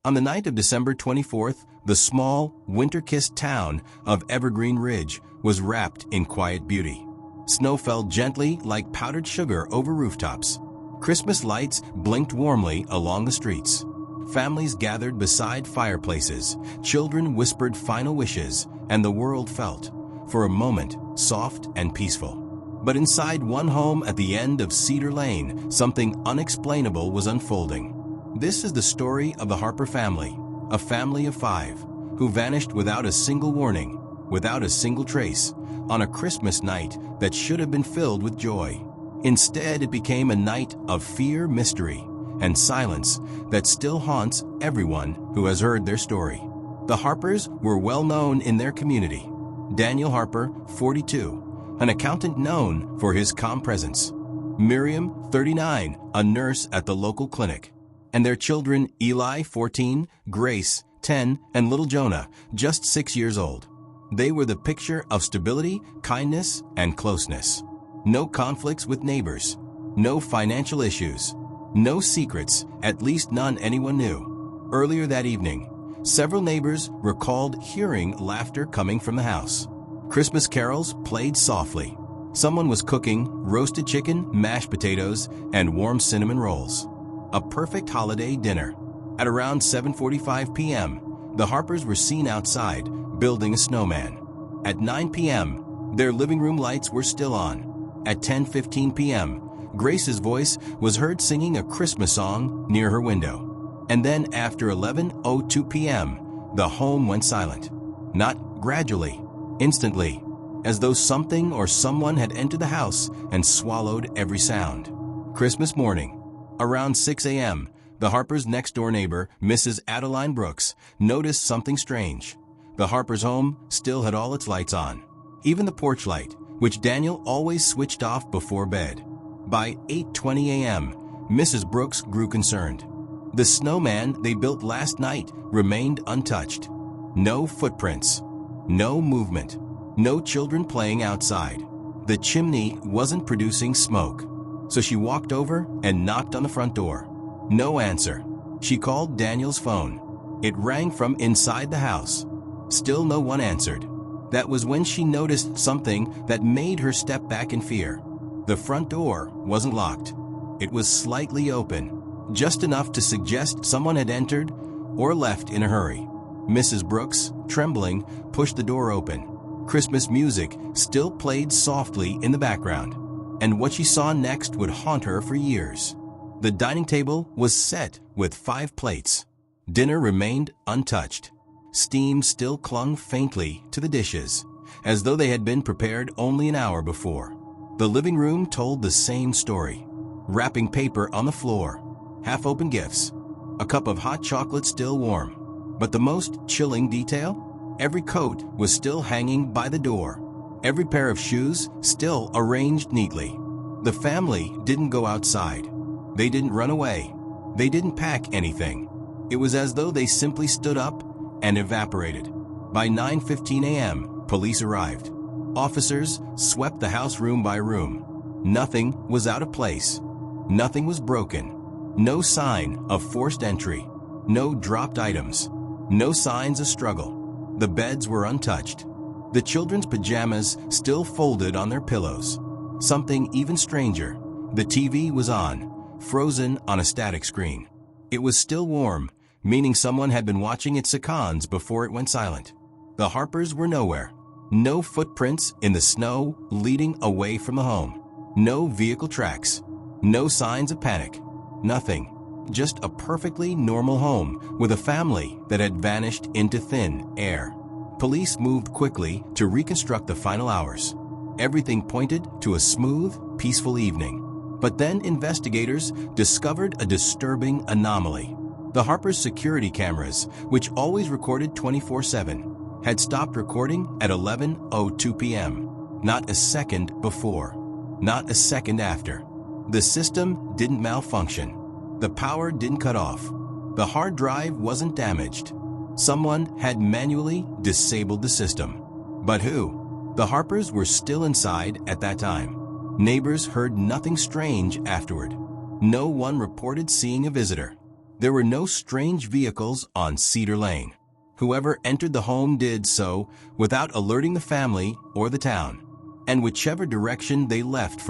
On the night of December 24th, the small, winter-kissed town of Evergreen Ridge was wrapped in quiet beauty. Snow fell gently like powdered sugar over rooftops. Christmas lights blinked warmly along the streets. Families gathered beside fireplaces, children whispered final wishes, and the world felt, for a moment, soft and peaceful. But inside one home at the end of Cedar Lane, something unexplainable was unfolding. This is the story of the Harper family, a family of 5, who vanished without a single warning, without a single trace, on a Christmas night that should have been filled with joy. Instead, it became a night of fear, mystery, and silence that still haunts everyone who has heard their story. The Harpers were well known in their community. Daniel Harper, 42, an accountant known for his calm presence. Miriam, 39, a nurse at the local clinic. And their children Eli, 14, Grace, 10, and little Jonah, just 6 years old. They were the picture of stability, kindness, and closeness. No conflicts with neighbors, no financial issues, no secrets, at least none anyone knew. Earlier that evening, several neighbors recalled hearing laughter coming from the house. Christmas carols played softly. Someone was cooking roasted chicken, mashed potatoes, and warm cinnamon rolls. A perfect holiday dinner. At around 7:45 p.m., the Harpers were seen outside, building a snowman. At 9 p.m., their living room lights were still on. At 10:15 p.m., Grace's voice was heard singing a Christmas song near her window. And then after 11:02 p.m., the home went silent. Not gradually, instantly, as though something or someone had entered the house and swallowed every sound. Christmas morning, around 6 a.m., the Harpers' next-door neighbor, Mrs. Adeline Brooks, noticed something strange. The Harpers' home still had all its lights on, even the porch light, which Daniel always switched off before bed. By 8:20 a.m., Mrs. Brooks grew concerned. The snowman they built last night remained untouched. No footprints, no movement, no children playing outside. The chimney wasn't producing smoke. So she walked over and knocked on the front door. No answer. She called Daniel's phone. It rang from inside the house. Still no one answered. That was when she noticed something that made her step back in fear. The front door wasn't locked. It was slightly open, just enough to suggest someone had entered or left in a hurry. Mrs. Brooks, trembling, pushed the door open. Christmas music still played softly in the background, and what she saw next would haunt her for years. The dining table was set with 5 plates. Dinner remained untouched. Steam still clung faintly to the dishes, as though they had been prepared only an hour before. The living room told the same story. Wrapping paper on the floor, half-open gifts, a cup of hot chocolate still warm. But the most chilling detail? Every coat was still hanging by the door. Every pair of shoes still arranged neatly. The family didn't go outside. They didn't run away. They didn't pack anything. It was as though they simply stood up and evaporated. By 9:15 a.m., police arrived. Officers swept the house room by room. Nothing was out of place. Nothing was broken. No sign of forced entry. No dropped items. No signs of struggle. The beds were untouched. The children's pajamas still folded on their pillows. Something even stranger. The TV was on, frozen on a static screen. It was still warm, meaning someone had been watching its seconds before it went silent. The Harpers were nowhere. No footprints in the snow leading away from the home. No vehicle tracks. No signs of panic. Nothing. Just a perfectly normal home with a family that had vanished into thin air. Police moved quickly to reconstruct the final hours. Everything pointed to a smooth, peaceful evening. But then investigators discovered a disturbing anomaly. The Harpers' security cameras, which always recorded 24/7, had stopped recording at 11:02 p.m. Not a second before, not a second after. The system didn't malfunction. The power didn't cut off. The hard drive wasn't damaged. Someone had manually disabled the system. But who? The Harpers were still inside at that time. Neighbors heard nothing strange afterward. No one reported seeing a visitor. There were no strange vehicles on Cedar Lane. Whoever entered the home did so without alerting the family or the town. And whichever direction they left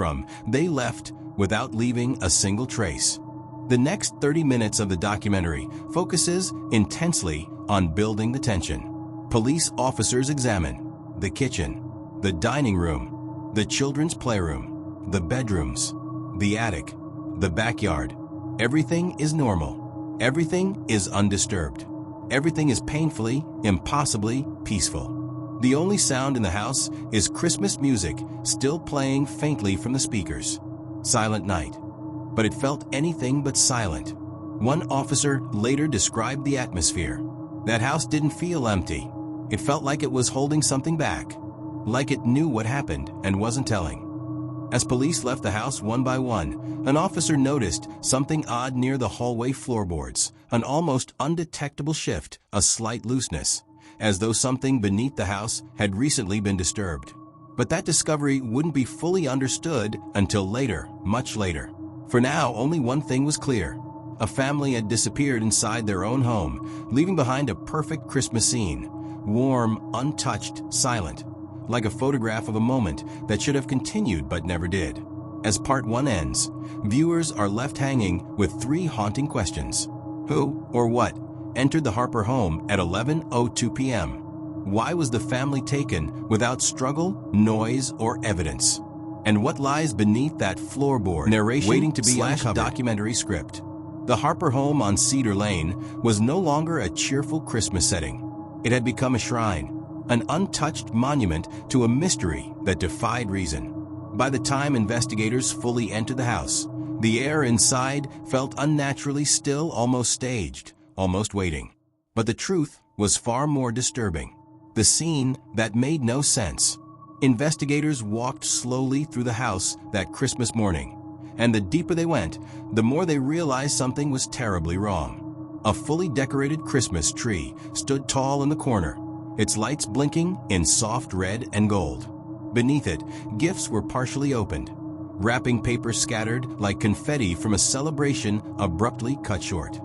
without leaving a single trace. The next 30 minutes of the documentary focuses intensely on building the tension. Police officers examine the kitchen, the dining room, the children's playroom, the bedrooms, the attic, the backyard. Everything is normal. Everything is undisturbed. Everything is painfully, impossibly peaceful. The only sound in the house is Christmas music still playing faintly from the speakers. Silent night. But it felt anything but silent. One officer later described the atmosphere. That house didn't feel empty. It felt like it was holding something back, like it knew what happened and wasn't telling. As police left the house one by one, an officer noticed something odd near the hallway floorboards, an almost undetectable shift, a slight looseness, as though something beneath the house had recently been disturbed. But that discovery wouldn't be fully understood until later, much later. For now, only one thing was clear. A family had disappeared inside their own home, leaving behind a perfect Christmas scene. Warm, untouched, silent, like a photograph of a moment that should have continued but never did. As part 1 ends, viewers are left hanging with 3 haunting questions. Who or what entered the Harper home at 11:02 p.m.? Why was the family taken without struggle, noise, or evidence? And what lies beneath that floorboard narration waiting to be uncovered? Documentary script. The Harper home on Cedar Lane was no longer a cheerful Christmas setting. It had become a shrine, an untouched monument to a mystery that defied reason. By the time investigators fully entered the house, the air inside felt unnaturally still, almost staged, almost waiting. But the truth was far more disturbing. The scene that made no sense. Investigators walked slowly through the house that Christmas morning, and the deeper they went, the more they realized something was terribly wrong. A fully decorated Christmas tree stood tall in the corner, its lights blinking in soft red and gold. Beneath it, gifts were partially opened, wrapping paper scattered like confetti from a celebration abruptly cut short.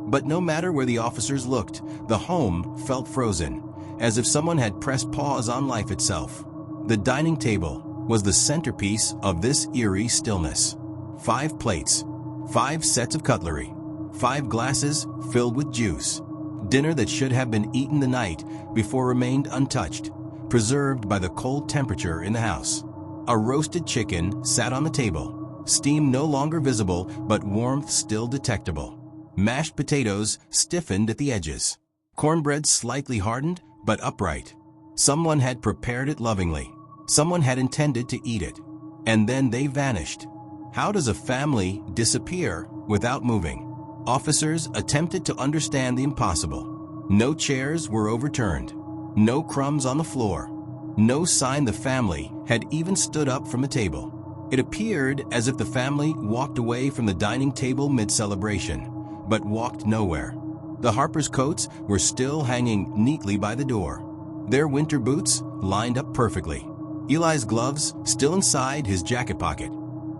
But no matter where the officers looked, the home felt frozen, as if someone had pressed pause on life itself. The dining table was the centerpiece of this eerie stillness. 5 plates, 5 sets of cutlery, 5 glasses filled with juice. Dinner that should have been eaten the night before remained untouched, preserved by the cold temperature in the house. A roasted chicken sat on the table, steam no longer visible but warmth still detectable. Mashed potatoes stiffened at the edges. Cornbread slightly hardened but upright. Someone had prepared it lovingly. Someone had intended to eat it. And then they vanished. How does a family disappear without moving? Officers attempted to understand the impossible. No chairs were overturned. No crumbs on the floor. No sign the family had even stood up from the table. It appeared as if the family walked away from the dining table mid-celebration, but walked nowhere. The Harper's coats were still hanging neatly by the door. Their winter boots lined up perfectly. Eli's gloves still inside his jacket pocket.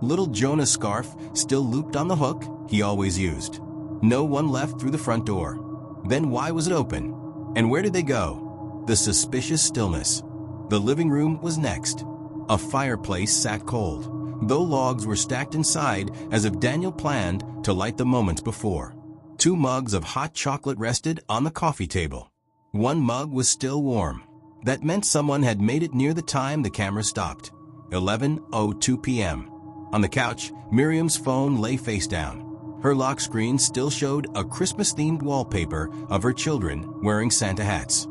Little Jonah's scarf still looped on the hook he always used. No one left through the front door. Then why was it open? And where did they go? The suspicious stillness. The living room was next. A fireplace sat cold, though logs were stacked inside as if Daniel planned to light the moments before. 2 mugs of hot chocolate rested on the coffee table. 1 mug was still warm. That meant someone had made it near the time the camera stopped. 11:02 p.m. On the couch, Miriam's phone lay face down. Her lock screen still showed a Christmas-themed wallpaper of her children wearing Santa hats.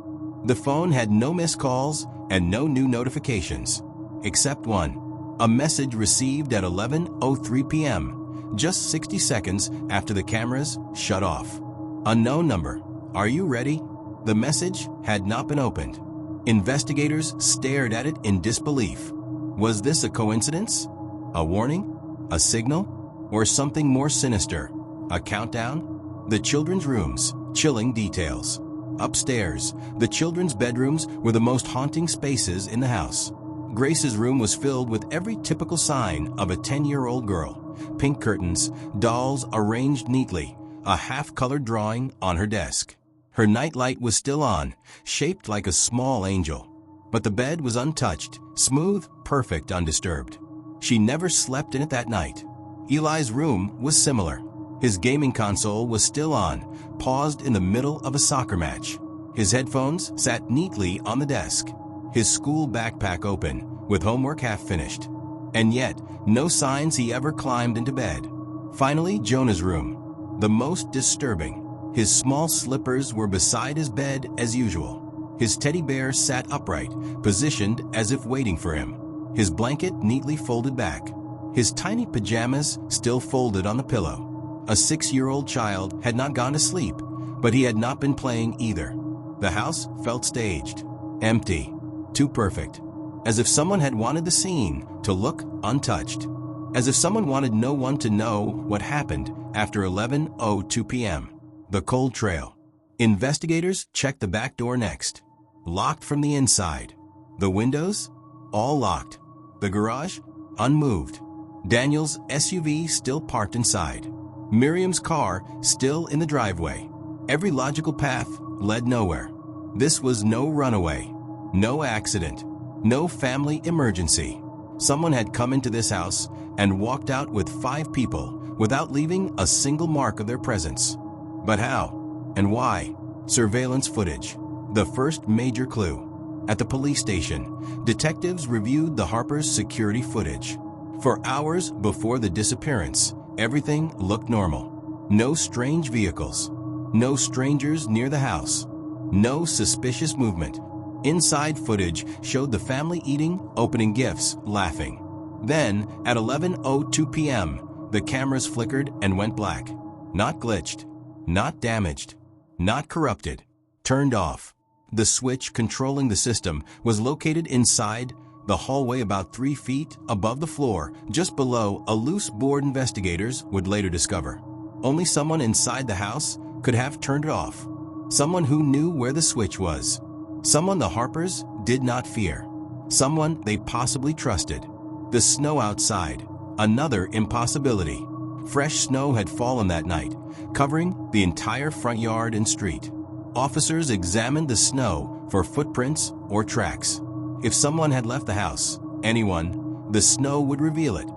The phone had no missed calls and no new notifications, except one. A message received at 11:03 p.m., just 60 seconds after the cameras shut off. Unknown number. Are you ready? The message had not been opened. Investigators stared at it in disbelief. Was this a coincidence? A warning? A signal? Or something more sinister? A countdown? The children's rooms, chilling details. Upstairs, the children's bedrooms were the most haunting spaces in the house. Grace's room was filled with every typical sign of a 10-year-old girl. Pink curtains, dolls arranged neatly, a half-colored drawing on her desk. Her nightlight was still on, shaped like a small angel. But the bed was untouched, smooth, perfect, undisturbed. She never slept in it that night. Eli's room was similar. His gaming console was still on, paused in the middle of a soccer match. His headphones sat neatly on the desk. His school backpack open, with homework half finished. And yet, no signs he ever climbed into bed. Finally, Jonah's room. The most disturbing. His small slippers were beside his bed as usual. His teddy bear sat upright, positioned as if waiting for him. His blanket neatly folded back. His tiny pajamas still folded on the pillow. A 6-year-old child had not gone to sleep, but he had not been playing either. The house felt staged, empty, too perfect, as if someone had wanted the scene to look untouched, as if someone wanted no one to know what happened after 11:02 p.m. The cold trail. Investigators checked the back door next. Locked from the inside. The windows? All locked. The garage? Unmoved. Daniel's SUV still parked inside. Miriam's car still in the driveway. Every logical path led nowhere. This was no runaway, no accident, no family emergency. Someone had come into this house and walked out with 5 people without leaving a single mark of their presence. But how and why? Surveillance footage. The first major clue. At the police station, detectives reviewed the Harpers' security footage. For hours before the disappearance, everything looked normal. No strange vehicles. No strangers near the house. No suspicious movement. Inside footage showed the family eating, opening gifts, laughing. Then, at 11:02 p.m., the cameras flickered and went black. Not glitched. Not damaged. Not corrupted. Turned off. The switch controlling the system was located inside the hallway about 3 feet above the floor, just below a loose board investigators would later discover. Only someone inside the house could have turned it off. Someone who knew where the switch was. Someone the Harpers did not fear. Someone they possibly trusted. The snow outside. Another impossibility. Fresh snow had fallen that night, covering the entire front yard and street. Officers examined the snow for footprints or tracks. If someone had left the house, anyone, the snow would reveal it.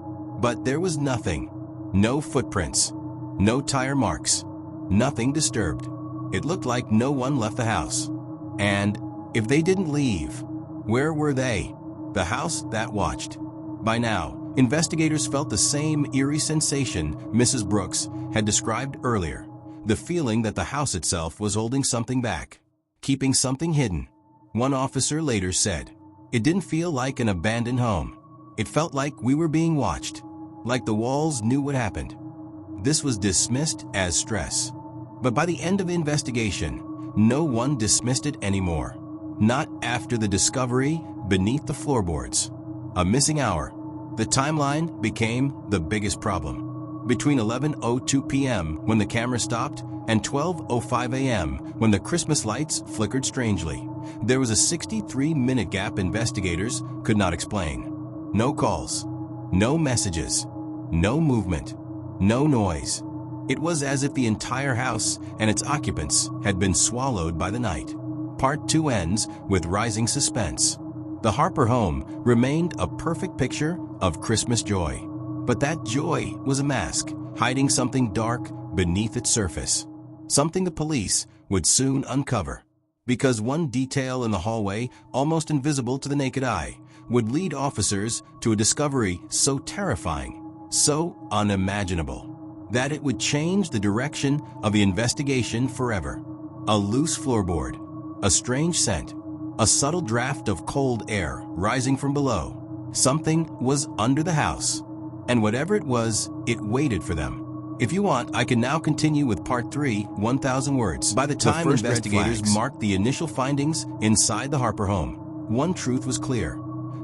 But there was nothing. No footprints. No tire marks. Nothing disturbed. It looked like no one left the house. And if they didn't leave, where were they? The house that watched. By now, investigators felt the same eerie sensation Mrs. Brooks had described earlier. The feeling that the house itself was holding something back, keeping something hidden. One officer later said, "It didn't feel like an abandoned home. It felt like we were being watched, like the walls knew what happened." This was dismissed as stress. But by the end of the investigation, no one dismissed it anymore. Not after the discovery beneath the floorboards. A missing hour. The timeline became the biggest problem. Between 11:02 p.m. when the camera stopped and 12:05 a.m. when the Christmas lights flickered strangely, there was a 63-minute gap investigators could not explain. No calls, no messages, no movement, no noise. It was as if the entire house and its occupants had been swallowed by the night. Part 2 ends with rising suspense. The Harper home remained a perfect picture of Christmas joy. But that joy was a mask, hiding something dark beneath its surface. Something the police would soon uncover. Because one detail in the hallway, almost invisible to the naked eye, would lead officers to a discovery so terrifying, so unimaginable, that it would change the direction of the investigation forever. A loose floorboard, a strange scent, a subtle draft of cold air rising from below. Something was under the house. And whatever it was, it waited for them. If you want, I can now continue with Part 3, 1,000 words. By the time investigators marked the initial findings inside the Harper home, one truth was clear.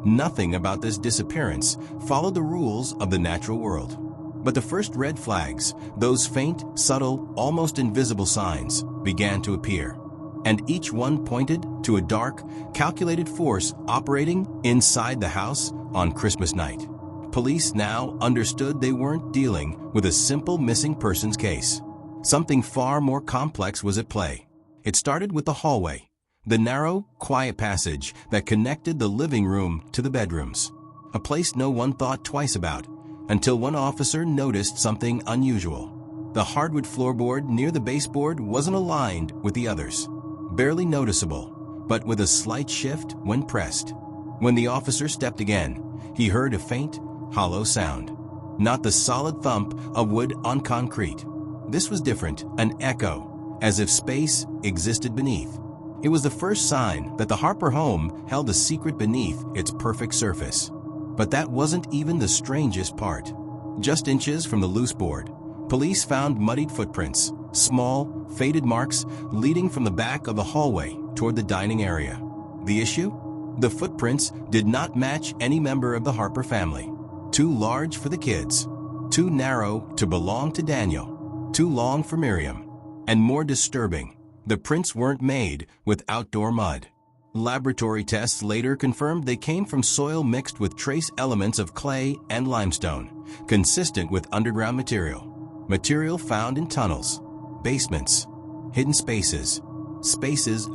Nothing about this disappearance followed the rules of the natural world. But the first red flags, those faint, subtle, almost invisible signs, began to appear. And each one pointed to a dark, calculated force operating inside the house on Christmas night. Police now understood they weren't dealing with a simple missing persons case. Something far more complex was at play. It started with the hallway, the narrow, quiet passage that connected the living room to the bedrooms. A place no one thought twice about, until one officer noticed something unusual. The hardwood floorboard near the baseboard wasn't aligned with the others. Barely noticeable, but with a slight shift when pressed. When the officer stepped again, he heard a faint, hollow sound. Not the solid thump of wood on concrete. This was different, an echo, as if space existed beneath. It was the first sign that the Harper home held a secret beneath its perfect surface. But that wasn't even the strangest part. Just inches from the loose board, police found muddied footprints, small, faded marks leading from the back of the hallway toward the dining area. The issue? The footprints did not match any member of the Harper family. Too large for the kids, too narrow to belong to Daniel, too long for Miriam, and more disturbing, the prints weren't made with outdoor mud. Laboratory tests later confirmed they came from soil mixed with trace elements of clay and limestone, consistent with underground material. Material found in tunnels, basements, hidden spaces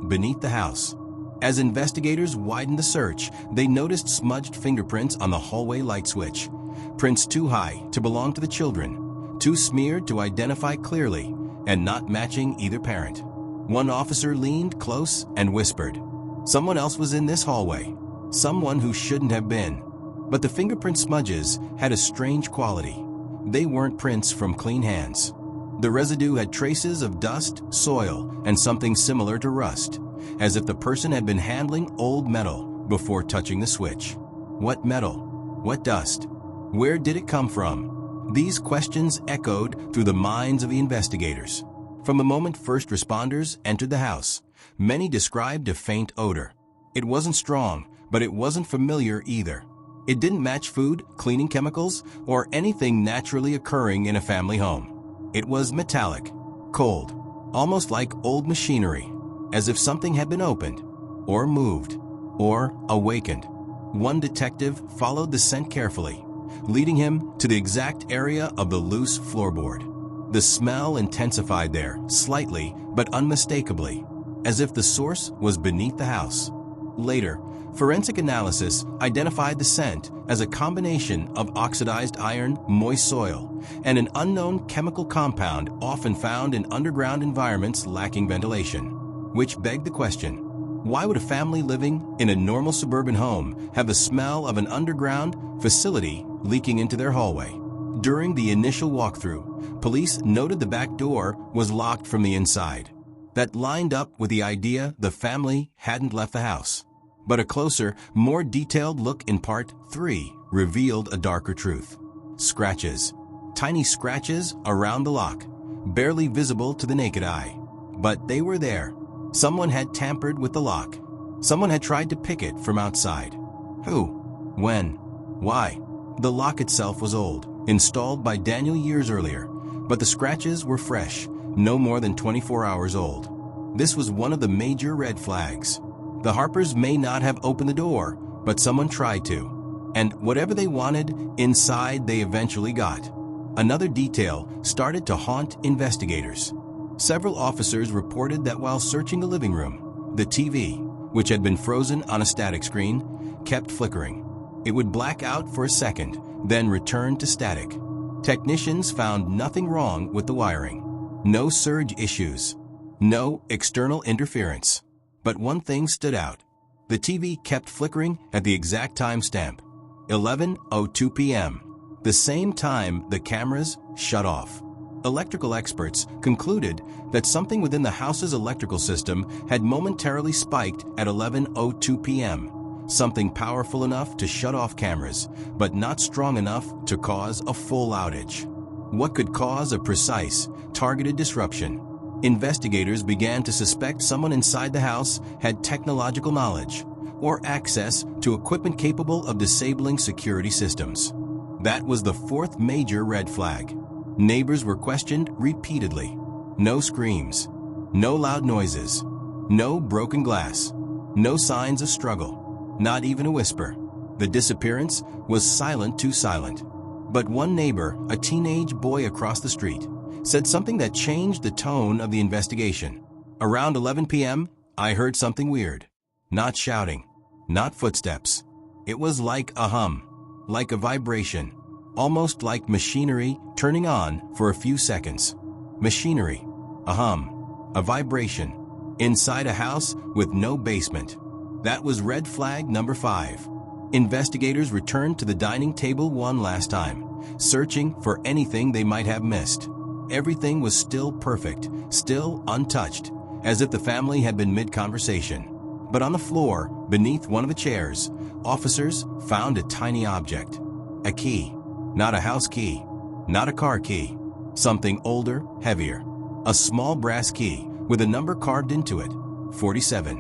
beneath the house. As investigators widened the search, they noticed smudged fingerprints on the hallway light switch. Prints too high to belong to the children, too smeared to identify clearly, and not matching either parent. One officer leaned close and whispered, "Someone else was in this hallway. Someone who shouldn't have been." But the fingerprint smudges had a strange quality. They weren't prints from clean hands. The residue had traces of dust, soil, and something similar to rust, as if the person had been handling old metal before touching the switch. What metal? What dust? Where did it come from? These questions echoed through the minds of the investigators. From the moment first responders entered the house, many described a faint odor. It wasn't strong, but it wasn't familiar either. It didn't match food, cleaning chemicals, or anything naturally occurring in a family home. It was metallic, cold, almost like old machinery, as if something had been opened, or moved, or awakened. One detective followed the scent carefully, leading him to the exact area of the loose floorboard. The smell intensified there, slightly but unmistakably, as if the source was beneath the house. Later, forensic analysis identified the scent as a combination of oxidized iron, moist soil, and an unknown chemical compound often found in underground environments lacking ventilation. Which begged the question, why would a family living in a normal suburban home have the smell of an underground facility leaking into their hallway? During the initial walkthrough, police noted the back door was locked from the inside. That lined up with the idea the family hadn't left the house. But a closer, more detailed look in Part 3 revealed a darker truth. Scratches. Tiny scratches around the lock, barely visible to the naked eye. But they were there. Someone had tampered with the lock. Someone had tried to pick it from outside. Who? When? Why? The lock itself was old, installed by Daniel years earlier, but the scratches were fresh, no more than 24 hours old. This was one of the major red flags. The Harpers may not have opened the door, but someone tried to. And whatever they wanted, inside they eventually got. Another detail started to haunt investigators. Several officers reported that while searching the living room, the TV, which had been frozen on a static screen, kept flickering. It would black out for a second, then return to static. Technicians found nothing wrong with the wiring. No surge issues. No external interference. But one thing stood out. The TV kept flickering at the exact timestamp, 11:02 p.m., the same time the cameras shut off. Electrical experts concluded that something within the house's electrical system had momentarily spiked at 11:02 p.m., something powerful enough to shut off cameras, but not strong enough to cause a full outage. What could cause a precise, targeted disruption? Investigators began to suspect someone inside the house had technological knowledge or access to equipment capable of disabling security systems. That was the fourth major red flag. Neighbors were questioned repeatedly. No screams, no loud noises, no broken glass, no signs of struggle, not even a whisper. The disappearance was silent, too silent. But one neighbor, a teenage boy across the street, said something that changed the tone of the investigation. Around 11 p.m., I heard something weird. Not shouting, not footsteps. It was like a hum, like a vibration, almost like machinery turning on for a few seconds. Machinery, a hum, a vibration, inside a house with no basement. That was red flag number 5. Investigators returned to the dining table one last time, searching for anything they might have missed. Everything was still perfect, still untouched, as if the family had been mid-conversation. But on the floor, beneath one of the chairs, officers found a tiny object. A key. Not a house key. Not a car key. Something older, heavier. A small brass key with a number carved into it. 47.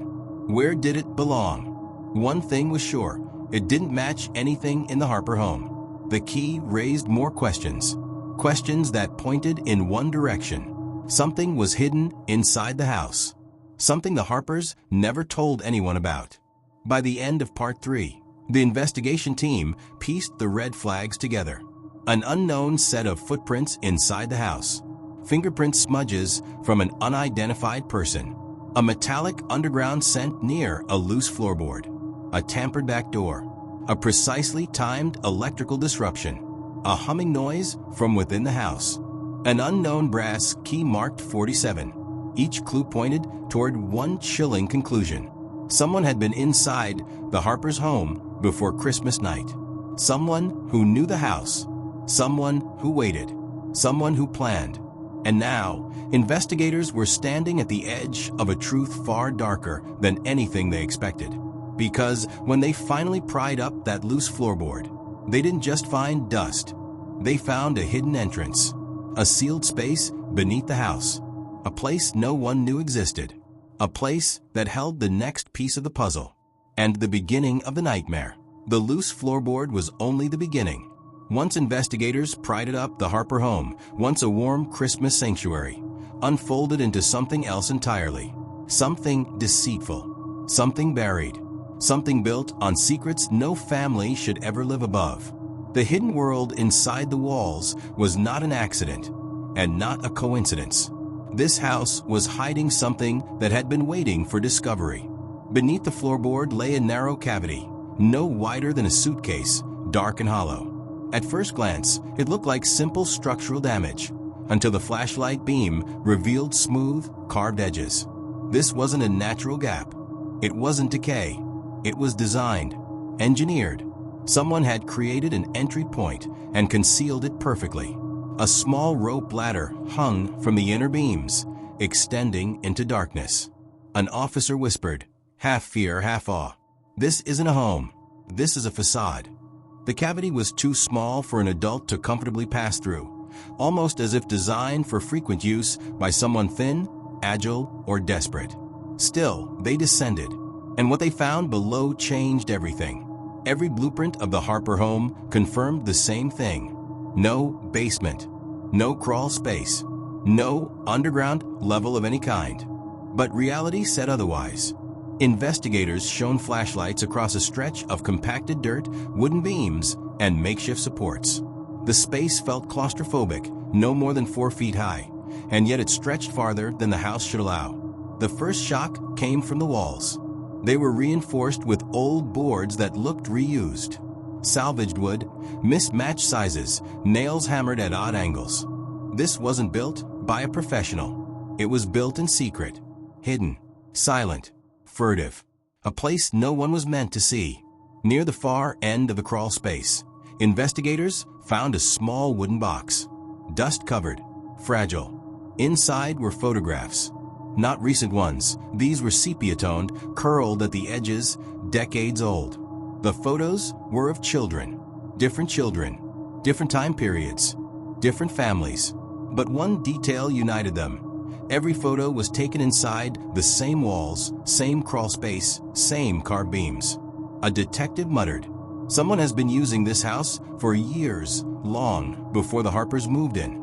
Where did it belong? One thing was sure. It didn't match anything in the Harper home. The key raised more questions. Questions that pointed in one direction. Something was hidden inside the house. Something the Harpers never told anyone about. By the end of part 3, the investigation team pieced the red flags together. An unknown set of footprints inside the house. Fingerprint smudges from an unidentified person. A metallic underground scent near a loose floorboard. A tampered back door. A precisely timed electrical disruption. A humming noise from within the house. An unknown brass key marked 47. Each clue pointed toward one chilling conclusion. Someone had been inside the Harpers' home before Christmas night. Someone who knew the house. Someone who waited. Someone who planned. And now, investigators were standing at the edge of a truth far darker than anything they expected. Because when they finally pried up that loose floorboard, they didn't just find dust. They found a hidden entrance. A sealed space beneath the house. A place no one knew existed. A place that held the next piece of the puzzle. And the beginning of the nightmare. The loose floorboard was only the beginning. Once investigators pried it up, the Harper home, once a warm Christmas sanctuary, unfolded into something else entirely. Something deceitful. Something buried. Something built on secrets no family should ever live above. The hidden world inside the walls was not an accident, and not a coincidence. This house was hiding something that had been waiting for discovery. Beneath the floorboard lay a narrow cavity, no wider than a suitcase, dark and hollow. At first glance, it looked like simple structural damage, until the flashlight beam revealed smooth, carved edges. This wasn't a natural gap. It wasn't decay. It was designed, engineered. Someone had created an entry point and concealed it perfectly. A small rope ladder hung from the inner beams, extending into darkness. An officer whispered, half fear, half awe, "This isn't a home. This is a facade." The cavity was too small for an adult to comfortably pass through, almost as if designed for frequent use by someone thin, agile, or desperate. Still, they descended, and what they found below changed everything. Every blueprint of the Harper home confirmed the same thing. No basement, no crawl space, no underground level of any kind. But reality said otherwise. Investigators shone flashlights across a stretch of compacted dirt, wooden beams, and makeshift supports. The space felt claustrophobic, no more than 4 feet high, and yet it stretched farther than the house should allow. The first shock came from the walls. They were reinforced with old boards that looked reused. Salvaged wood, mismatched sizes, nails hammered at odd angles. This wasn't built by a professional. It was built in secret, hidden, silent, furtive. A place no one was meant to see. Near the far end of the crawl space, investigators found a small wooden box. Dust-covered, fragile. Inside were photographs. Not recent ones. These were sepia-toned, curled at the edges, decades old. The photos were of children. Different time periods, different families. But one detail united them. Every photo was taken inside the same walls, same crawl space, same carved beams. A detective muttered, "Someone has been using this house for years, long before the Harpers moved in.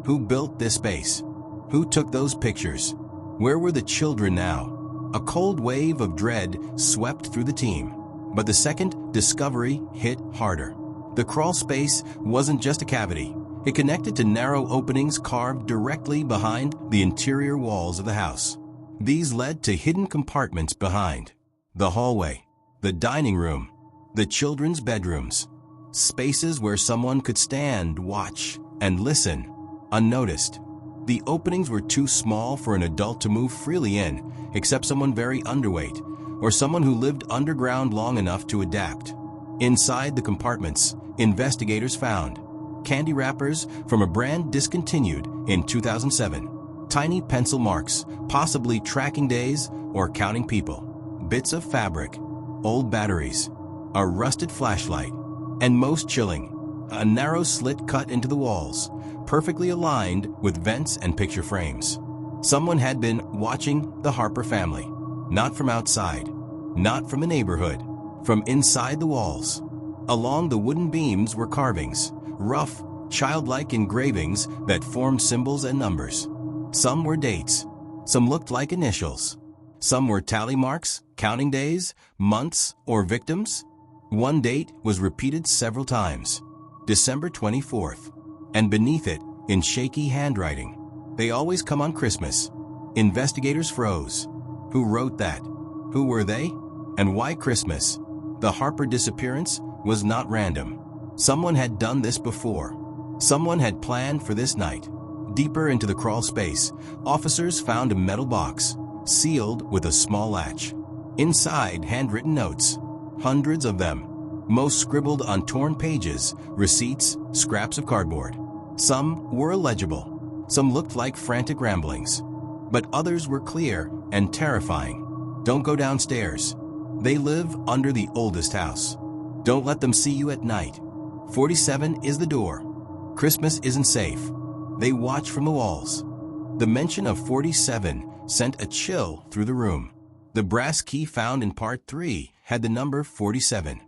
Who built this space? Who took those pictures? Where were the children now?" A cold wave of dread swept through the team. But the second discovery hit harder. The crawl space wasn't just a cavity. It connected to narrow openings carved directly behind the interior walls of the house. These led to hidden compartments behind the hallway, the dining room, the children's bedrooms, spaces where someone could stand, watch, and listen, unnoticed. The openings were too small for an adult to move freely in, except someone very underweight, or someone who lived underground long enough to adapt. Inside the compartments, investigators found candy wrappers from a brand discontinued in 2007, tiny pencil marks, possibly tracking days or counting people, bits of fabric, old batteries, a rusted flashlight, and most chilling, a narrow slit cut into the walls, perfectly aligned with vents and picture frames. Someone had been watching the Harper family, not from outside, not from a neighborhood, from inside the walls. Along the wooden beams were carvings, rough, childlike engravings that formed symbols and numbers. Some were dates, some looked like initials. Some were tally marks, counting days, months, or victims. One date was repeated several times, December 24th, and beneath it, in shaky handwriting, "They always come on Christmas." Investigators froze. Who wrote that? Who were they? And why Christmas? The Harper disappearance was not random. Someone had done this before. Someone had planned for this night. Deeper into the crawl space, officers found a metal box, sealed with a small latch. Inside, handwritten notes, hundreds of them, most scribbled on torn pages, receipts, scraps of cardboard. Some were illegible. Some looked like frantic ramblings. But others were clear and terrifying. Don't go downstairs. They live under the oldest house. Don't let them see you at night. 47 is the door. Christmas isn't safe. They watch from the walls. The mention of 47 sent a chill through the room. The brass key found in Part 3 had the number 47.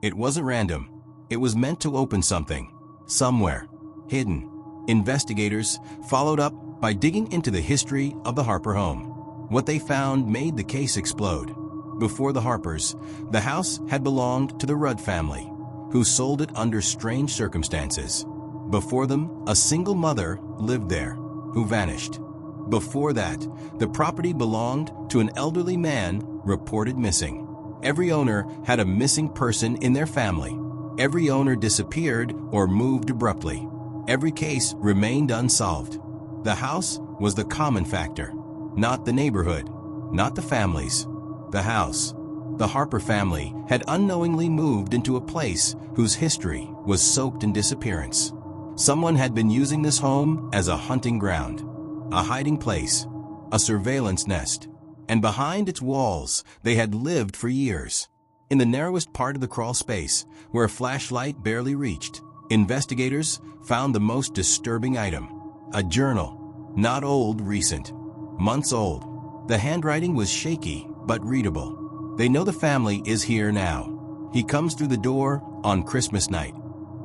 It wasn't random. It was meant to open something, somewhere, hidden. Investigators followed up by digging into the history of the Harper home. What they found made the case explode. Before the Harpers, the house had belonged to the Rudd family, who sold it under strange circumstances. Before them, a single mother lived there, who vanished. Before that, the property belonged to an elderly man reported missing. Every owner had a missing person in their family. Every owner disappeared or moved abruptly. Every case remained unsolved. The house was the common factor, not the neighborhood, not the families. The house. The Harper family had unknowingly moved into a place whose history was soaked in disappearance. Someone had been using this home as a hunting ground, a hiding place, a surveillance nest, and behind its walls they had lived for years. In the narrowest part of the crawl space, where a flashlight barely reached, investigators found the most disturbing item, a journal, not old, recent, months old. The handwriting was shaky but readable. They know the family is here now. He comes through the door on Christmas night.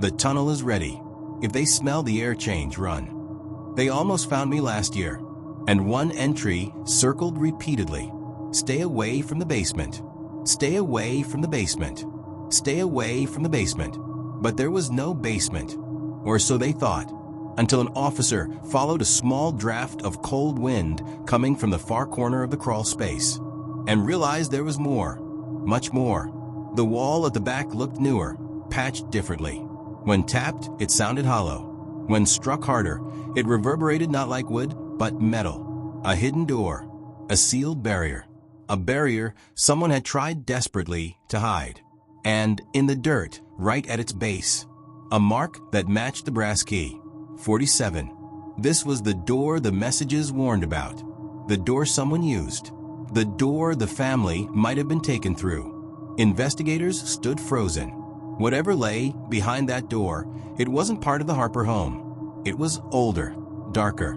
The tunnel is ready. If they smell the air change, run. They almost found me last year. And one entry circled repeatedly. Stay away from the basement. Stay away from the basement. Stay away from the basement. But there was no basement, or so they thought, until an officer followed a small draft of cold wind coming from the far corner of the crawl space, and realized there was more, much more. The wall at the back looked newer, patched differently. When tapped, it sounded hollow. When struck harder, it reverberated not like wood, but metal. A hidden door, a sealed barrier. A barrier someone had tried desperately to hide. And in the dirt, right at its base, a mark that matched the brass key. 47. This was the door the messages warned about. The door someone used. The door the family might have been taken through. Investigators stood frozen. Whatever lay behind that door, it wasn't part of the Harper home. It was older, darker,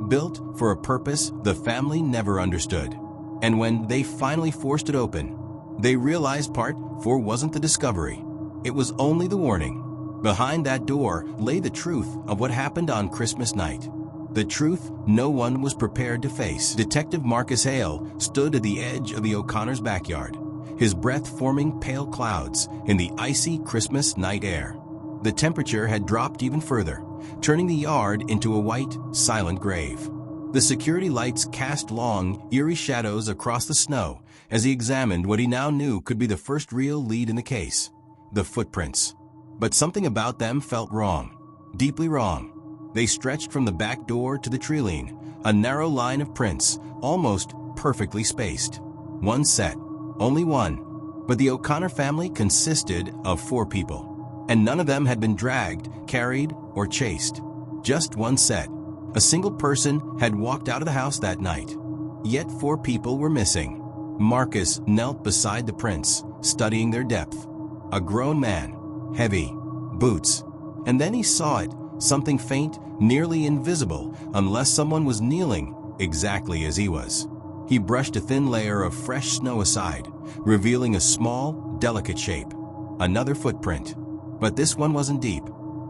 built for a purpose the family never understood. And when they finally forced it open, they realized Part 4 wasn't the discovery. It was only the warning. Behind that door lay the truth of what happened on Christmas night. The truth no one was prepared to face. Detective Marcus Hale stood at the edge of the O'Connors' backyard, his breath forming pale clouds in the icy Christmas night air. The temperature had dropped even further, turning the yard into a white, silent grave. The security lights cast long, eerie shadows across the snow as he examined what he now knew could be the first real lead in the case: the footprints. But something about them felt wrong, deeply wrong. They stretched from the back door to the treeline, a narrow line of prints, almost perfectly spaced. One set, only one. But the O'Connor family consisted of 4 people, and none of them had been dragged, carried, or chased. Just one set. A single person had walked out of the house that night. Yet 4 people were missing. Marcus knelt beside the prints, studying their depth. A grown man, heavy, boots. And then he saw it, something faint, nearly invisible, unless someone was kneeling, exactly as he was. He brushed a thin layer of fresh snow aside, revealing a small, delicate shape. Another footprint. But this one wasn't deep.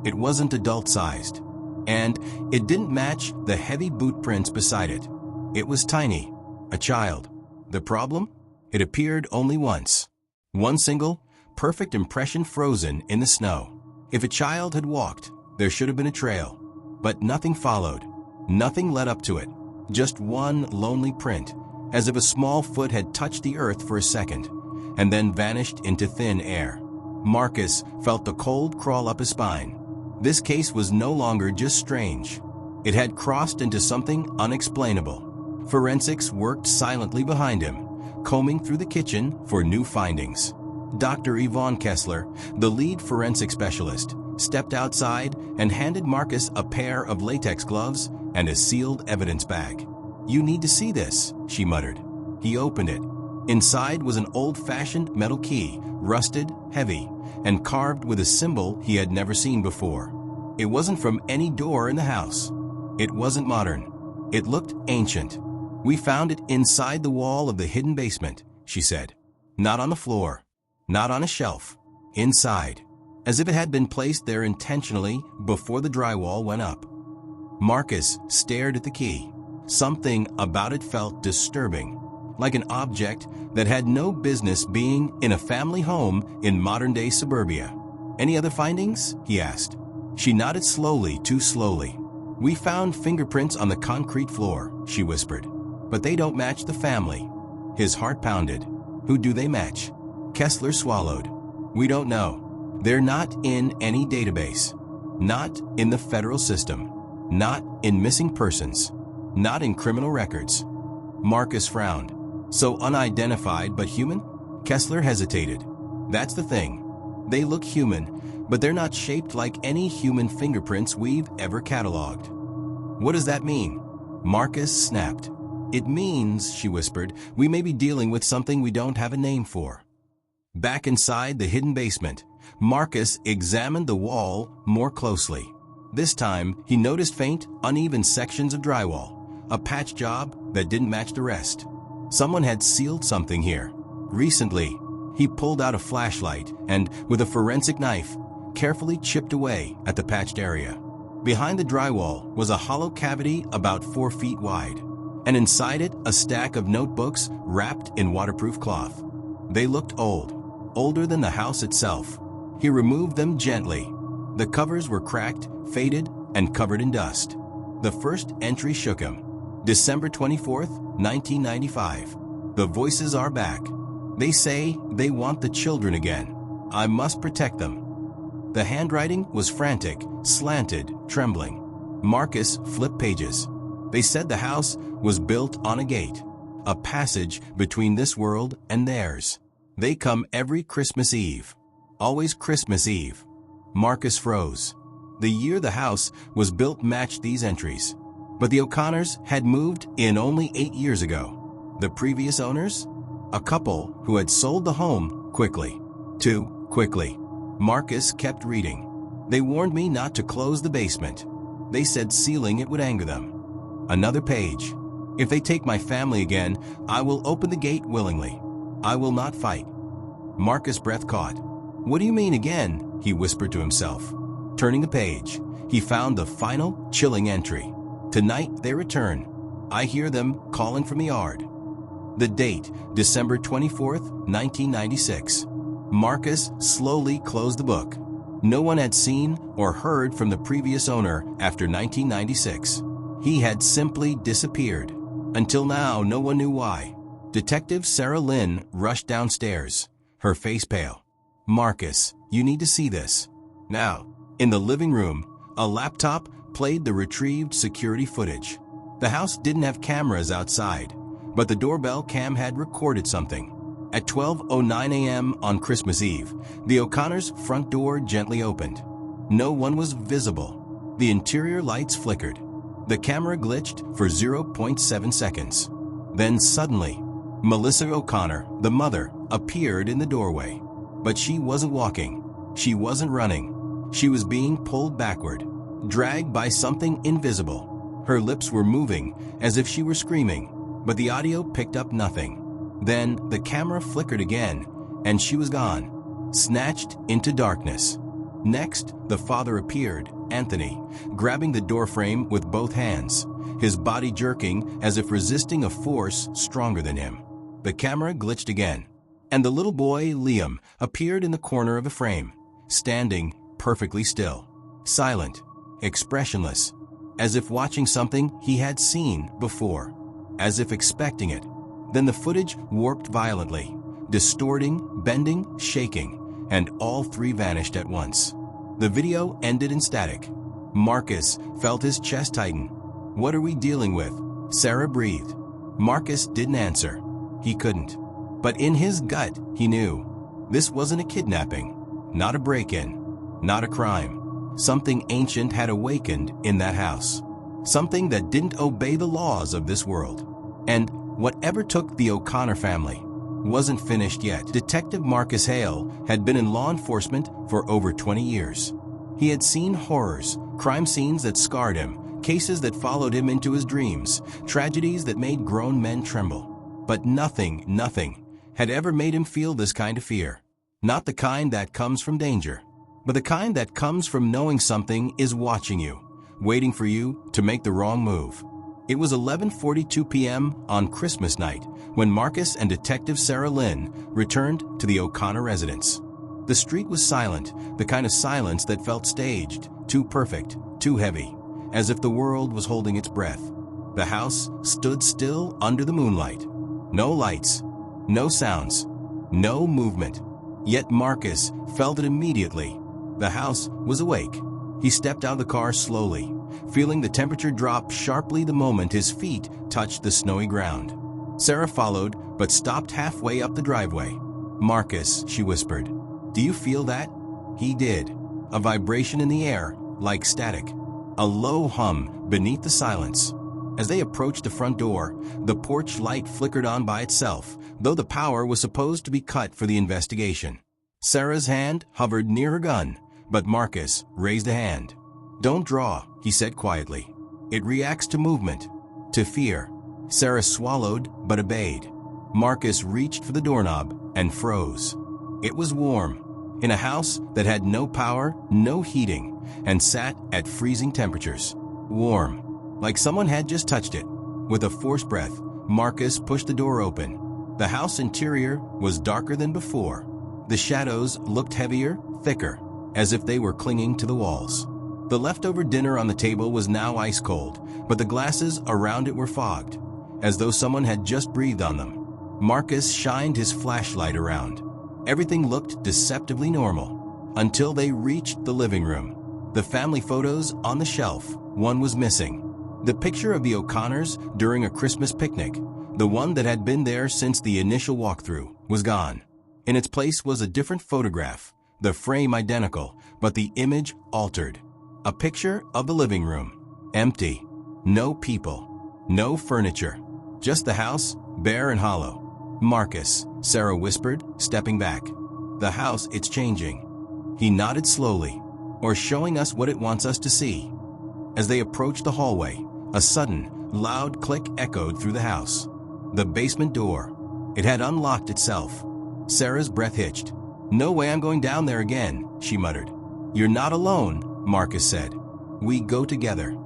It wasn't adult-sized. And it didn't match the heavy boot prints beside it. It was tiny. A child. The problem? It appeared only once. One single, perfect impression frozen in the snow. If a child had walked, there should have been a trail. But nothing followed. Nothing led up to it. Just one lonely print, as if a small foot had touched the earth for a second, and then vanished into thin air. Marcus felt the cold crawl up his spine. This case was no longer just strange. It had crossed into something unexplainable. Forensics worked silently behind him, combing through the kitchen for new findings. Dr. Yvonne Kessler, the lead forensic specialist, stepped outside and handed Marcus a pair of latex gloves and a sealed evidence bag. "You need to see this," she muttered. He opened it. Inside was an old-fashioned metal key, rusted, heavy, and carved with a symbol he had never seen before. It wasn't from any door in the house. It wasn't modern. It looked ancient. "We found it inside the wall of the hidden basement," she said. "Not on the floor. Not on a shelf. Inside. As if it had been placed there intentionally before the drywall went up." Marcus stared at the key. Something about it felt disturbing, like an object that had no business being in a family home in modern-day suburbia. "Any other findings?" he asked. She nodded slowly, too slowly. "We found fingerprints on the concrete floor," she whispered. "But they don't match the family." His heart pounded. "Who do they match?" Kessler swallowed. "We don't know. They're not in any database. Not in the federal system. Not in missing persons. Not in criminal records." Marcus frowned. "So unidentified but human?" Kessler hesitated. "That's the thing. They look human, but they're not shaped like any human fingerprints we've ever cataloged." "What does that mean?" Marcus snapped. "It means," she whispered, "we may be dealing with something we don't have a name for." Back inside the hidden basement, Marcus examined the wall more closely. This time, he noticed faint, uneven sections of drywall, a patch job that didn't match the rest. Someone had sealed something here. Recently, he pulled out a flashlight and, with a forensic knife, carefully chipped away at the patched area. Behind the drywall was a hollow cavity about 4 feet wide, and inside it a stack of notebooks wrapped in waterproof cloth. They looked old, older than the house itself. He removed them gently. The covers were cracked, faded, and covered in dust. The first entry shook him. December 24th, 1995. "The voices are back. They say they want the children again. I must protect them." The handwriting was frantic, slanted, trembling. Marcus flipped pages. They said the house was built on a gate, a passage between this world and theirs. They come every Christmas Eve. Always Christmas Eve. Marcus froze. The year the house was built matched these entries. But the O'Connors had moved in only 8 years ago. The previous owners? A couple who had sold the home quickly. Too quickly. Marcus kept reading. "They warned me not to close the basement. They said sealing it would anger them." Another page. "If they take my family again, I will open the gate willingly. I will not fight." Marcus' breath caught. "What do you mean again?" he whispered to himself. Turning the page, he found the final, chilling entry. "Tonight they return. I hear them calling from the yard." The date, December 24th, 1996. Marcus slowly closed the book. No one had seen or heard from the previous owner after 1996. He had simply disappeared. Until now, no one knew why. Detective Sarah Lynn rushed downstairs, her face pale. "Marcus, you need to see this." Now, in the living room, a laptop played the retrieved security footage. The house didn't have cameras outside, but the doorbell cam had recorded something. At 12:09 a.m. on Christmas Eve, the O'Connors' front door gently opened. No one was visible. The interior lights flickered. The camera glitched for 0.7 seconds. Then suddenly, Melissa O'Connor, the mother, appeared in the doorway. But she wasn't walking. She wasn't running. She was being pulled backward, dragged by something invisible. Her lips were moving as if she were screaming, but the audio picked up nothing. Then the camera flickered again, and she was gone, snatched into darkness. Next, the father appeared, Anthony, grabbing the doorframe with both hands, his body jerking as if resisting a force stronger than him. The camera glitched again, and the little boy, Liam, appeared in the corner of the frame, standing perfectly still, silent, expressionless, as if watching something he had seen before, as if expecting it. Then the footage warped violently, distorting, bending, shaking, and all three vanished at once. The video ended in static. Marcus felt his chest tighten. "What are we dealing with?" Sarah breathed. Marcus didn't answer. He couldn't. But in his gut, he knew. This wasn't a kidnapping, not a break-in, not a crime. Something ancient had awakened in that house. Something that didn't obey the laws of this world. And whatever took the O'Connor family wasn't finished yet. Detective Marcus Hale had been in law enforcement for over 20 years. He had seen horrors, crime scenes that scarred him, cases that followed him into his dreams, tragedies that made grown men tremble. But nothing had ever made him feel this kind of fear. Not the kind that comes from danger, but the kind that comes from knowing something is watching you, waiting for you to make the wrong move. It was 11:42 p.m. on Christmas night when Marcus and Detective Sarah Lynn returned to the O'Connor residence. The street was silent, the kind of silence that felt staged, too perfect, too heavy, as if the world was holding its breath. The house stood still under the moonlight. No lights, no sounds, no movement. Yet Marcus felt it immediately. The house was awake. He stepped out of the car slowly, feeling the temperature drop sharply the moment his feet touched the snowy ground. Sarah followed, but stopped halfway up the driveway. "Marcus," she whispered, "do you feel that?" He did. A vibration in the air, like static. A low hum beneath the silence. As they approached the front door, the porch light flickered on by itself, though the power was supposed to be cut for the investigation. Sarah's hand hovered near her gun, but Marcus raised a hand. "Don't draw," he said quietly. "It reacts to movement, to fear." Sarah swallowed but obeyed. Marcus reached for the doorknob and froze. It was warm, in a house that had no power, no heating, and sat at freezing temperatures. Warm, like someone had just touched it. With a forced breath, Marcus pushed the door open. The house interior was darker than before. The shadows looked heavier, thicker, as if they were clinging to the walls. The leftover dinner on the table was now ice cold, but the glasses around it were fogged, as though someone had just breathed on them. Marcus shined his flashlight around. Everything looked deceptively normal, until they reached the living room. The family photos on the shelf, one was missing. The picture of the O'Connors during a Christmas picnic, the one that had been there since the initial walkthrough, was gone. In its place was a different photograph, the frame identical, but the image altered. A picture of the living room, empty, no people, no furniture, just the house, bare and hollow. "Marcus," Sarah whispered, stepping back. "The house, it's changing." He nodded slowly, "or showing us what it wants us to see." As they approached the hallway, a sudden, loud click echoed through the house. The basement door. It had unlocked itself. Sarah's breath hitched. "No way I'm going down there again," she muttered. "You're not alone," Marcus said. "We go together."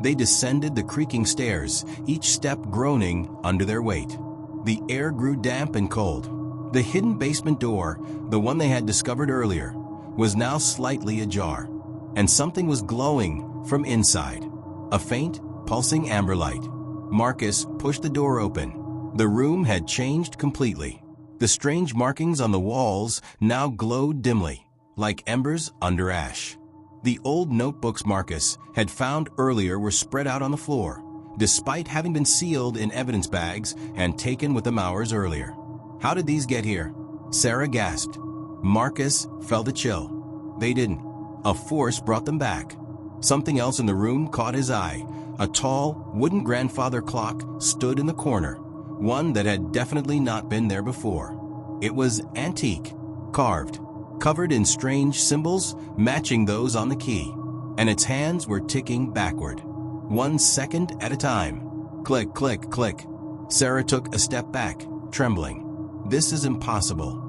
They descended the creaking stairs, each step groaning under their weight. The air grew damp and cold. The hidden basement door, the one they had discovered earlier, was now slightly ajar, and something was glowing from inside. A faint, pulsing amber light. Marcus pushed the door open. The room had changed completely. The strange markings on the walls now glowed dimly, like embers under ash. The old notebooks Marcus had found earlier were spread out on the floor, despite having been sealed in evidence bags and taken with them hours earlier. How did these get here? Sarah gasped. Marcus felt a chill. They didn't. A force brought them back. Something else in the room caught his eye. A tall, wooden grandfather clock stood in the corner, one that had definitely not been there before. It was antique, carved, covered in strange symbols matching those on the key, and its hands were ticking backward, 1 second at a time. Click, click, click. Sarah took a step back, trembling. This is impossible.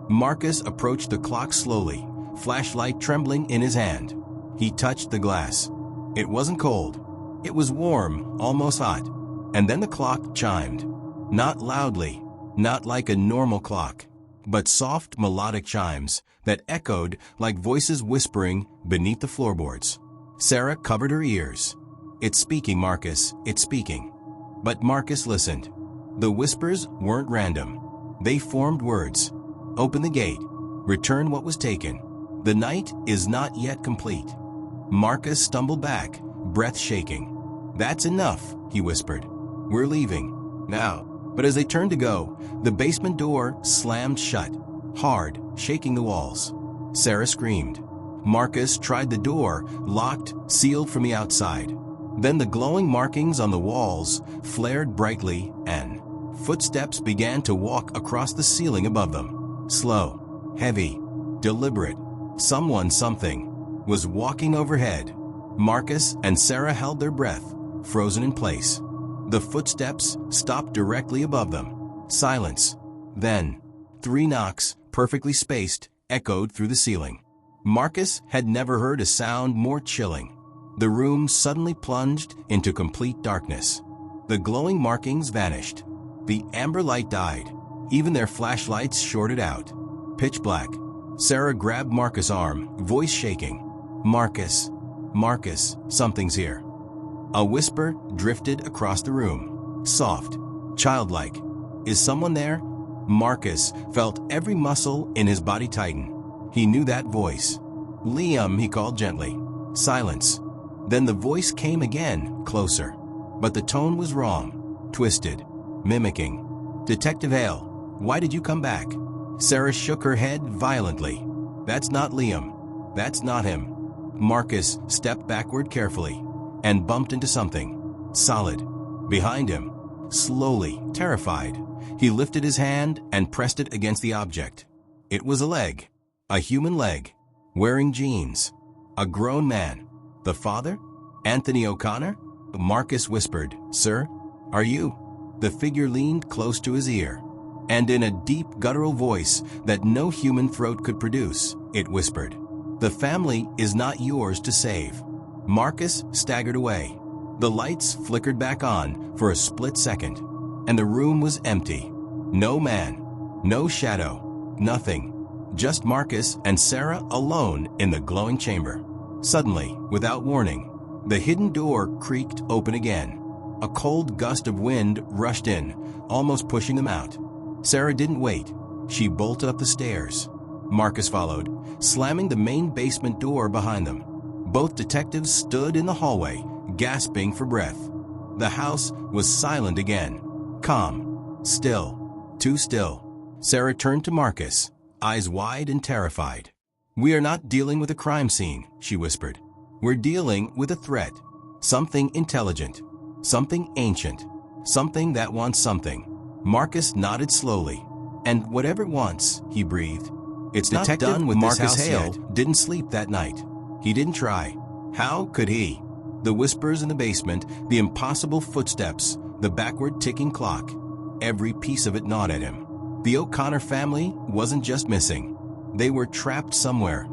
Marcus approached the clock slowly, flashlight trembling in his hand. He touched the glass. It wasn't cold. It was warm, almost hot. And then the clock chimed. Not loudly, not like a normal clock, but soft melodic chimes that echoed like voices whispering beneath the floorboards. Sarah covered her ears. It's speaking, Marcus, it's speaking. But Marcus listened. The whispers weren't random. They formed words. Open the gate. Return what was taken. The night is not yet complete. Marcus stumbled back, breath shaking. That's enough, he whispered. We're leaving. Now. But as they turned to go, the basement door slammed shut, hard, shaking the walls. Sarah screamed. Marcus tried the door, locked, sealed from the outside. Then the glowing markings on the walls flared brightly and footsteps began to walk across the ceiling above them. Slow, heavy, deliberate. Someone, something, was walking overhead. Marcus and Sarah held their breath, frozen in place. The footsteps stopped directly above them. Silence. Then, 3 knocks, perfectly spaced, echoed through the ceiling. Marcus had never heard a sound more chilling. The room suddenly plunged into complete darkness. The glowing markings vanished. The amber light died. Even their flashlights shorted out. Pitch black. Sarah grabbed Marcus' arm, voice shaking. Marcus, Marcus, something's here. A whisper drifted across the room. Soft, childlike. Is someone there? Marcus felt every muscle in his body tighten. He knew that voice. Liam, he called gently. Silence. Then the voice came again, closer. But the tone was wrong, twisted, mimicking. Detective Hale, why did you come back? Sarah shook her head violently. That's not Liam. That's not him. Marcus stepped backward carefully and bumped into something solid behind him. Slowly, terrified, he lifted his hand and pressed it against the object. It was a leg, a human leg, wearing jeans. A grown man. The father? Anthony O'Connor? Marcus whispered, Sir, are you? The figure leaned close to his ear, and in a deep guttural voice that no human throat could produce, it whispered, The family is not yours to save. Marcus staggered away. The lights flickered back on for a split second, and the room was empty. No man, no shadow, nothing. Just Marcus and Sarah alone in the glowing chamber. Suddenly, without warning, the hidden door creaked open again. A cold gust of wind rushed in, almost pushing them out. Sarah didn't wait. She bolted up the stairs. Marcus followed, slamming the main basement door behind them. Both detectives stood in the hallway, gasping for breath. The house was silent again. Calm. Still. Too still. Sarah turned to Marcus, eyes wide and terrified. We are not dealing with a crime scene, she whispered. We're dealing with a threat. Something intelligent. Something ancient. Something that wants something. Marcus nodded slowly. And whatever it wants, he breathed. It's not done with Marcus Hale didn't sleep that night. He didn't try. How could he? The whispers in the basement, the impossible footsteps, the backward ticking clock. Every piece of it gnawed at him. The O'Connor family wasn't just missing. They were trapped somewhere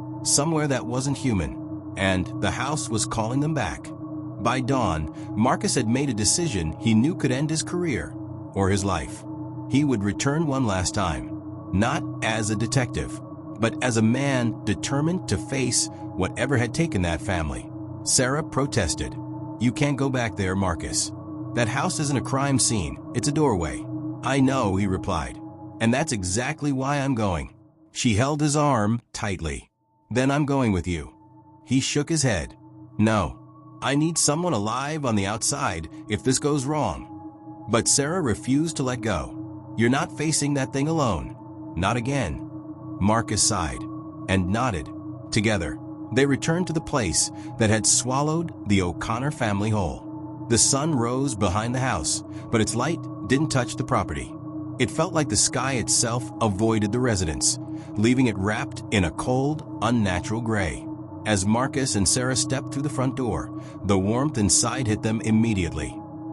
that wasn't human. And the house was calling them back. By dawn, Marcus had made a decision he knew could end his career, or his life. He would return one last time. Not as a detective, but as a man determined to face whatever had taken that family. Sarah protested. "You can't go back there, Marcus. That house isn't a crime scene, it's a doorway." "I know," he replied, "and that's exactly why I'm going." She held his arm tightly. "Then I'm going with you." He shook his head. "No, I need someone alive on the outside if this goes wrong." But Sarah refused to let go. "You're not facing that thing alone. Not again." Marcus sighed and nodded. Together, they returned to the place that had swallowed the O'Connor family whole. The sun rose behind the house, but its light didn't touch the property. It felt like the sky itself avoided the residence, leaving it wrapped in a cold, unnatural gray. As Marcus and Sarah stepped through the front door, the warmth inside hit them immediately.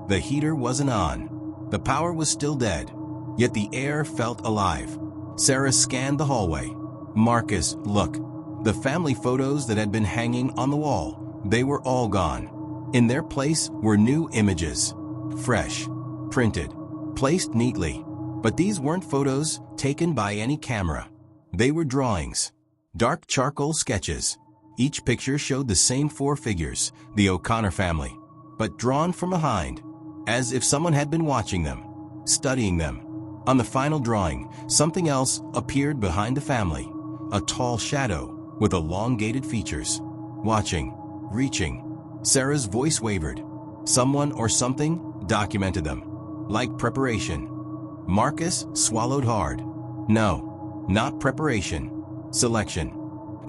The heater wasn't on. The power was still dead, yet the air felt alive. Sarah scanned the hallway. "Marcus, look." The family photos that had been hanging on the wall, they were all gone. In their place were new images, fresh, printed, placed neatly. But these weren't photos taken by any camera. They were drawings, dark charcoal sketches. Each picture showed the same four figures, the O'Connor family, but drawn from behind, as if someone had been watching them, studying them. On the final drawing, something else appeared behind the family, a tall shadow with elongated features. Watching, reaching. Sarah's voice wavered. Someone or something documented them, like preparation. Marcus swallowed hard. No, not preparation. Selection.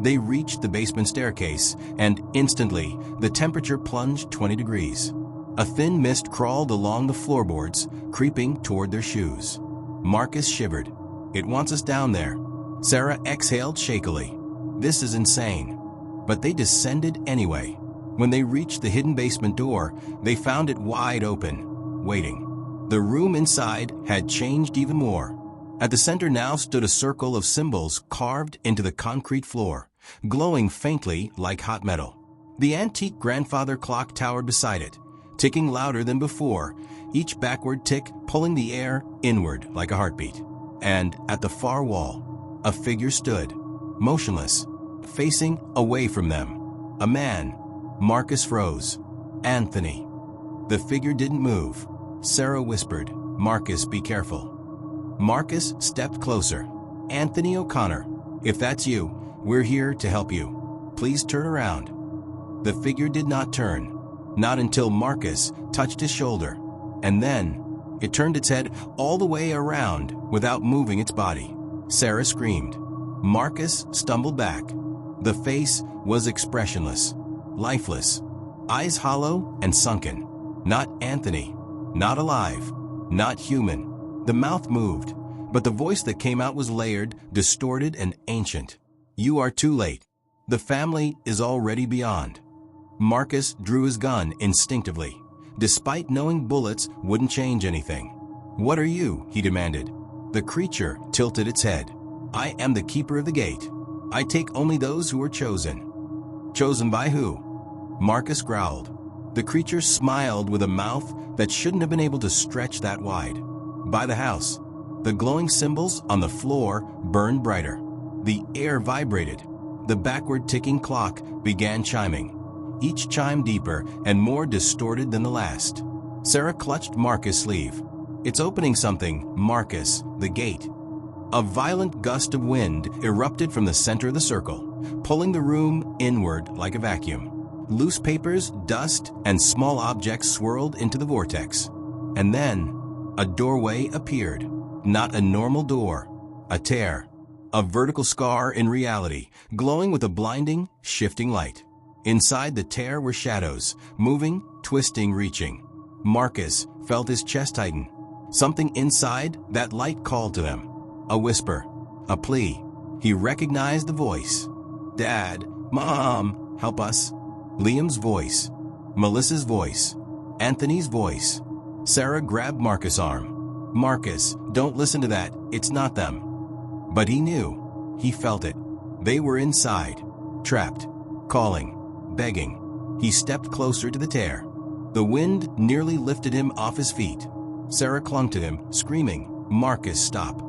They reached the basement staircase, and instantly, the temperature plunged 20 degrees. A thin mist crawled along the floorboards, creeping toward their shoes. Marcus shivered. "It wants us down there." Sarah exhaled shakily. "This is insane." But they descended anyway. When they reached the hidden basement door, they found it wide open, waiting. The room inside had changed even more. At the center now stood a circle of symbols carved into the concrete floor, glowing faintly like hot metal. The antique grandfather clock towered beside it, ticking louder than before, each backward tick pulling the air inward like a heartbeat. And at the far wall, a figure stood, motionless, facing away from them. A man. Marcus froze. "Anthony." The figure didn't move. Sarah whispered, "Marcus, be careful." Marcus stepped closer. "Anthony O'Connor, if that's you, we're here to help you. Please turn around." The figure did not turn, not until Marcus touched his shoulder. And then, it turned its head all the way around without moving its body. Sarah screamed. Marcus stumbled back. The face was expressionless, lifeless, eyes hollow and sunken. Not Anthony, not alive, not human. The mouth moved, but the voice that came out was layered, distorted, and ancient. "You are too late. The family is already beyond." Marcus drew his gun instinctively, despite knowing bullets wouldn't change anything. "What are you?" he demanded. The creature tilted its head. "I am the keeper of the gate. I take only those who are chosen." "Chosen by who?" Marcus growled. The creature smiled with a mouth that shouldn't have been able to stretch that wide. "By the house." The glowing symbols on the floor burned brighter. The air vibrated. The backward ticking clock began chiming, each chime deeper and more distorted than the last. Sarah clutched Marcus' sleeve. "It's opening something, Marcus, the gate." A violent gust of wind erupted from the center of the circle, pulling the room inward like a vacuum. Loose papers, dust, and small objects swirled into the vortex. And then, a doorway appeared. Not a normal door, a tear. A vertical scar in reality, glowing with a blinding, shifting light. Inside the tear were shadows, moving, twisting, reaching. Marcus felt his chest tighten. Something inside that light called to them. A whisper, a plea. He recognized the voice. "Dad, Mom, help us." Liam's voice, Melissa's voice, Anthony's voice. Sarah grabbed Marcus' arm. "Marcus, don't listen to that. It's not them." But he knew. He felt it. They were inside, trapped, calling, begging. He stepped closer to the tear. The wind nearly lifted him off his feet. Sarah clung to him, screaming, "Marcus, stop."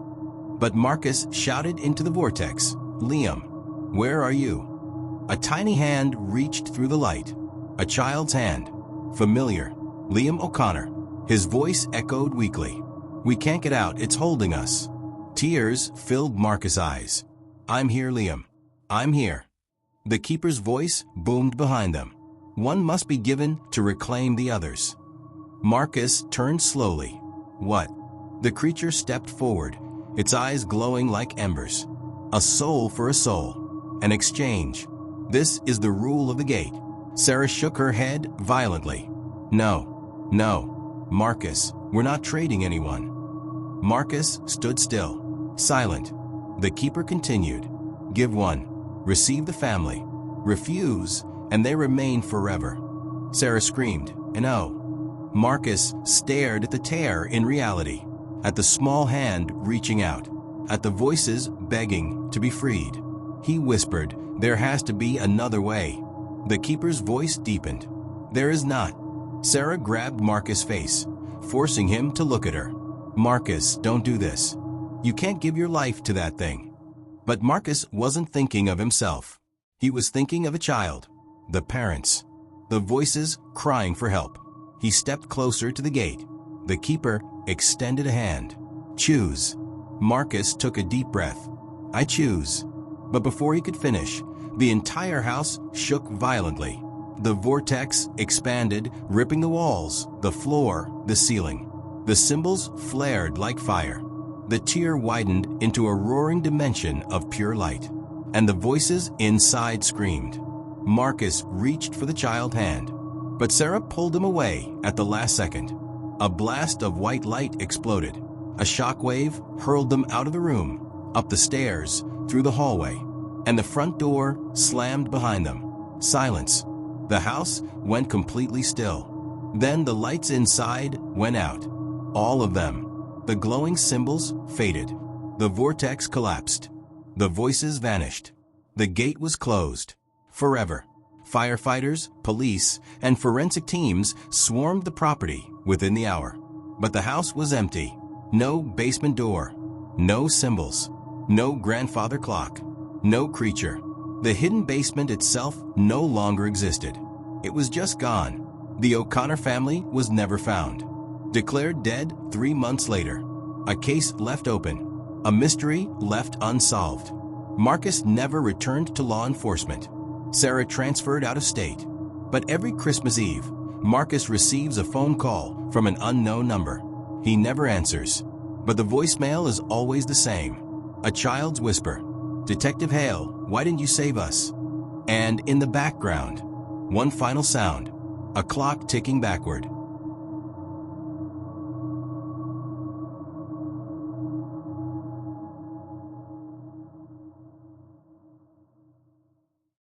But Marcus shouted into the vortex, Liam, where are you? A tiny hand reached through the light. A child's hand. Familiar. Liam O'Connor. His voice echoed weakly. We can't get out, it's holding us. Tears filled Marcus' eyes. I'm here, Liam. I'm here. The keeper's voice boomed behind them. One must be given to reclaim the others. Marcus turned slowly. What? The creature stepped forward, its eyes glowing like embers. A soul for a soul. An exchange. This is the rule of the gate. Sarah shook her head violently. No. No. Marcus, we're not trading anyone. Marcus stood still, silent. The keeper continued. Give one. Receive the family. Refuse, and they remain forever. Sarah screamed, no. Marcus stared at the tear in reality, at the small hand reaching out, at the voices begging to be freed. He whispered, there has to be another way. The keeper's voice deepened. There is not. Sarah grabbed Marcus' face, forcing him to look at her. Marcus, don't do this. You can't give your life to that thing. But Marcus wasn't thinking of himself. He was thinking of a child, the parents, the voices crying for help. He stepped closer to the gate. The keeper extended a hand. Choose. Marcus took a deep breath. I choose. But before he could finish, the entire house shook violently. The vortex expanded, ripping the walls, the floor, the ceiling. The symbols flared like fire. The tear widened into a roaring dimension of pure light. And the voices inside screamed. Marcus reached for the child hand, but Sarah pulled him away at the last second. A blast of white light exploded. A shockwave hurled them out of the room, up the stairs, through the hallway, and the front door slammed behind them. Silence. The house went completely still. Then the lights inside went out. All of them. The glowing symbols faded. The vortex collapsed. The voices vanished. The gate was closed. Forever. Firefighters, police, and forensic teams swarmed the property within the hour. But the house was empty. No basement door. No symbols. No grandfather clock. No creature. The hidden basement itself no longer existed. It was just gone. The O'Connor family was never found. Declared dead 3 months later. A case left open. A mystery left unsolved. Marcus never returned to law enforcement. Sarah transferred out of state. But every Christmas Eve, Marcus receives a phone call from an unknown number. He never answers. But the voicemail is always the same. A child's whisper. Detective Hale, why didn't you save us? And in the background, one final sound. A clock ticking backward.